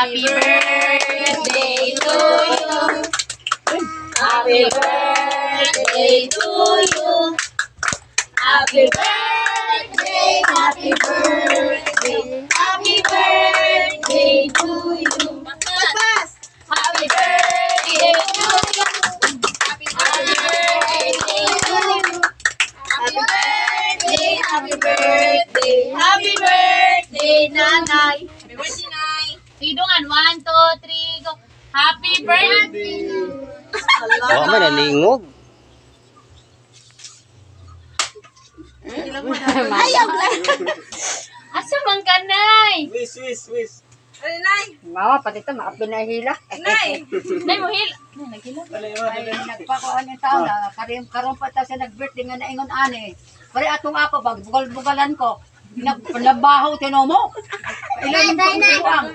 Happy birthday to you. Happy birthday to you. Happy birthday, happy birthday, happy birthday to you. Happy birthday to you. Happy birthday to you. Happy birthday, happy birthday, happy birthday, Nanay. Happy birthday, Nay. Tidungan, 1, 2, 3, go. Happy birthday. Baka man nalingog. Ayaw lang. Asa man ka, Nay? Wish. Ano, Nay? Mama, pati ito, makapinahila. Nay! Nay, mo hil. Nay, naghila. Ay, nagpakuan yung tao na, karoon pa tayo sa nag-birthday nga naingon ane. Pare atong ako, bugal-bugalan ko. Pinabaho, tinomo. Ilan yung pagbuang.